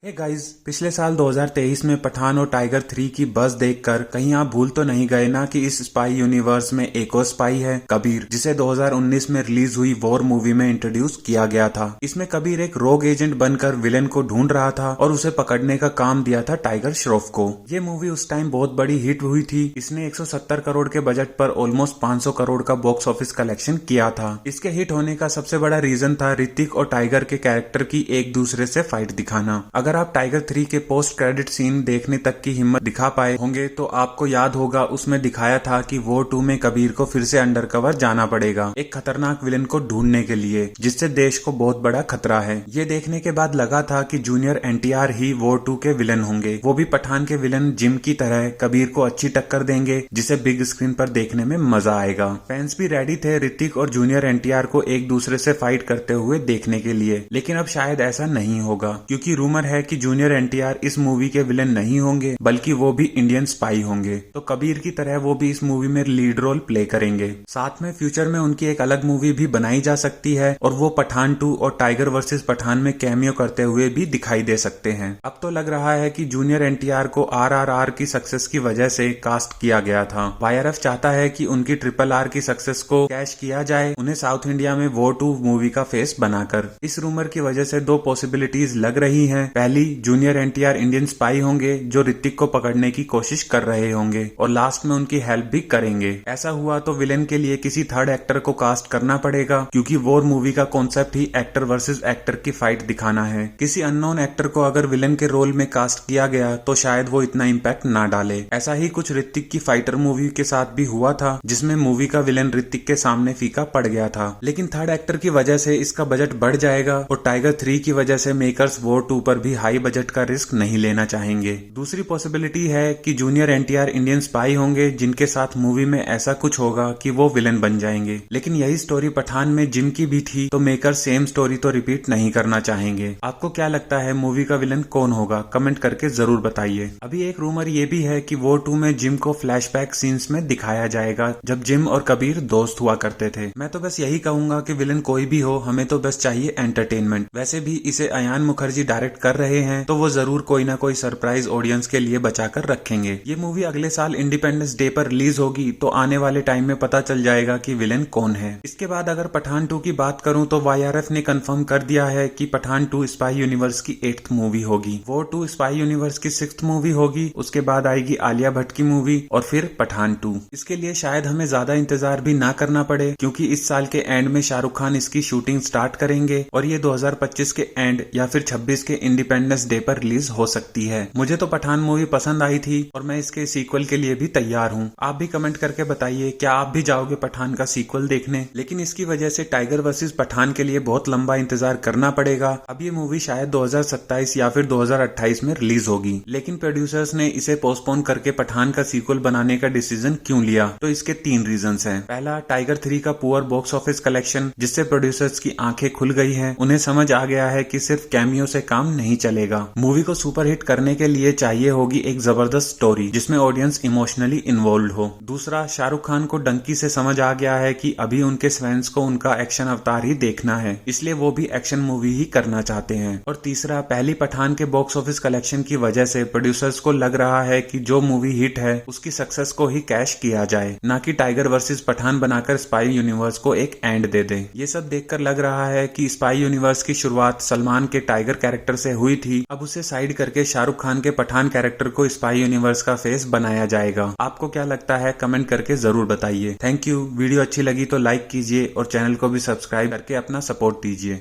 Hey guys, पिछले साल 2023 में पठान और टाइगर 3 की बस देखकर कहीं आप भूल तो नहीं गए ना कि इस स्पाई यूनिवर्स में एक और स्पाई है कबीर, जिसे 2019 में रिलीज हुई वॉर मूवी में इंट्रोड्यूस किया गया था। इसमें कबीर एक रोग एजेंट बनकर विलेन को ढूंढ रहा था और उसे पकड़ने का काम दिया था टाइगर श्रॉफ को। ये मूवी उस टाइम बहुत बड़ी हिट हुई थी। इसने 170 करोड़ के बजट पर ऑलमोस्ट 500 करोड़ का बॉक्स ऑफिस कलेक्शन किया था। इसके हिट होने का सबसे बड़ा रीजन था ऋतिक और टाइगर के कैरेक्टर की एक दूसरे से फाइट दिखाना। अगर आप टाइगर 3 के पोस्ट क्रेडिट सीन देखने तक की हिम्मत दिखा पाए होंगे तो आपको याद होगा उसमें दिखाया था कि वॉर 2 में कबीर को फिर से अंडरकवर जाना पड़ेगा एक खतरनाक विलेन को ढूंढने के लिए, जिससे देश को बहुत बड़ा खतरा है। ये देखने के बाद लगा था कि जूनियर एनटीआर ही वॉर 2 के विलेन होंगे, वो भी पठान के विलेन जिम की तरह कबीर को अच्छी टक्कर देंगे, जिसे बिग स्क्रीन पर देखने में मजा आएगा। फैंस भी रेडी थे ऋतिक और जूनियर एनटीआर को एक दूसरे से फाइट करते हुए देखने के लिए, लेकिन अब शायद ऐसा नहीं होगा क्योंकि रूमर है कि जूनियर एनटीआर इस मूवी के विलेन नहीं होंगे बल्कि वो भी इंडियन स्पाई होंगे। तो कबीर की तरह वो भी इस मूवी में लीड रोल प्ले करेंगे। साथ में फ्यूचर में उनकी एक अलग मूवी भी बनाई जा सकती है और वो पठान 2 और टाइगर वर्सेस पठान में कैमियो करते हुए भी दिखाई दे सकते हैं। अब तो लग रहा है कि जूनियर एनटीआर को RRR की सक्सेस की वजह से कास्ट किया गया था। YRF चाहता है कि उनकी RRR की सक्सेस को कैश किया जाए, उन्हें साउथ इंडिया में वॉर 2 मूवी का फेस बनाकर। इस रूमर की वजह से दो पॉसिबिलिटीज लग रही हैं। पहली, जूनियर एनटीआर इंडियन स्पाई होंगे जो ऋतिक को पकड़ने की कोशिश कर रहे होंगे और लास्ट में उनकी हेल्प भी करेंगे। ऐसा हुआ तो विलेन के लिए किसी थर्ड एक्टर को कास्ट करना पड़ेगा क्योंकि वॉर मूवी का कॉन्सेप्ट ही एक्टर वर्सेस एक्टर की फाइट दिखाना है। किसी अननोन एक्टर को अगर विलेन के रोल में कास्ट किया गया तो शायद वो इतना इम्पैक्ट ना डाले। ऐसा ही कुछ ऋतिक की फाइटर मूवी के साथ भी हुआ था, जिसमें मूवी का विलेन ऋतिक के सामने फीका पड़ गया था, लेकिन थर्ड एक्टर की वजह से इसका बजट बढ़ जाएगा और टाइगर 3 की वजह से मेकर्स वॉर 2 पर भी हाई बजट का रिस्क नहीं लेना चाहेंगे। दूसरी पॉसिबिलिटी है कि जूनियर एनटीआर इंडियन स्पाई होंगे जिनके साथ मूवी में ऐसा कुछ होगा कि वो विलेन बन जाएंगे, लेकिन यही स्टोरी पठान में जिम की भी थी तो मेकर सेम स्टोरी तो रिपीट नहीं करना चाहेंगे। आपको क्या लगता है मूवी का विलेन कौन होगा? कमेंट करके जरूर बताइए। अभी एक रूमर ये भी है कि वॉर 2 में जिम को फ्लैशबैक सीन्स में दिखाया जाएगा जब जिम और कबीर दोस्त हुआ करते थे। मैं तो बस यही कहूंगा कि विलेन कोई भी हो, हमें तो बस चाहिए एंटरटेनमेंट। वैसे भी इसे अयान मुखर्जी डायरेक्ट कर रहे हैं तो वो जरूर कोई ना कोई सरप्राइज ऑडियंस के लिए बचाकर रखेंगे। ये मूवी अगले साल इंडिपेंडेंस डे पर रिलीज होगी तो आने वाले टाइम में पता चल जाएगा कि विलेन कौन है। इसके बाद अगर पठान 2 की बात करूं तो YRF ने कंफर्म कर दिया है कि पठान 2 स्पाई यूनिवर्स की 8th मूवी होगी, वॉर 2 स्पाई यूनिवर्स की 6th मूवी होगी, उसके बाद आएगी आलिया भट्ट की मूवी और फिर पठान 2। इसके लिए शायद हमें ज्यादा इंतजार भी ना करना पड़े क्योंकि इस साल के एंड में शाहरुख खान इसकी शूटिंग स्टार्ट करेंगे और ये 2025 के एंड या फिर 26 के इंडिपेंडेंस डे पर रिलीज हो सकती है। मुझे तो पठान मूवी पसंद आई थी और मैं इसके सीक्वल के लिए भी तैयार हूँ। आप भी कमेंट करके बताइए क्या आप भी जाओगे पठान का सीक्वल देखने? लेकिन इसकी वजह से टाइगर वर्सेस पठान के लिए बहुत लंबा इंतजार करना पड़ेगा। अब ये मूवी शायद 2027 या फिर 2028 में रिलीज होगी, लेकिन प्रोड्यूसर्स ने इसे पोस्टपोन करके पठान का सीक्वल बनाने का डिसीजन क्यों लिया? तो इसके 3 रीजंस हैं। पहला, टाइगर 3 का पुअर बॉक्स ऑफिस कलेक्शन, जिससे प्रोड्यूसर्स की आंखें खुल गई हैं। उन्हें समझ आ गया है कि सिर्फ कैमियो से काम नहीं चलेगा। मूवी को सुपरहिट करने के लिए चाहिए होगी एक जबरदस्त स्टोरी जिसमें ऑडियंस इमोशनली इन्वॉल्व हो। दूसरा, शाहरुख खान को डंकी से समझ आ गया है कि अभी उनके फैंस को उनका एक्शन अवतार ही देखना है, इसलिए वो भी एक्शन मूवी ही करना चाहते हैं। और तीसरा, पहली पठान के बॉक्स ऑफिस कलेक्शन की वजह से प्रोड्यूसर्स को लग रहा है कि जो मूवी हिट है उसकी सक्सेस को ही कैश किया जाए, ना कि टाइगर वर्सेस पठान बनाकर स्पाई यूनिवर्स को एक एंड दे दे। ये सब देखकर लग रहा है कि स्पाई यूनिवर्स की शुरुआत सलमान के टाइगर कैरेक्टर से हुई थी, अब उसे साइड करके शाहरुख खान के पठान कैरेक्टर को स्पाई यूनिवर्स का फेस बनाया जाएगा। आपको क्या लगता है? कमेंट करके जरूर बताइए। Thank you. वीडियो अच्छी लगी तो लाइक कीजिए और चैनल को भी सब्सक्राइब करके अपना सपोर्ट दीजिए।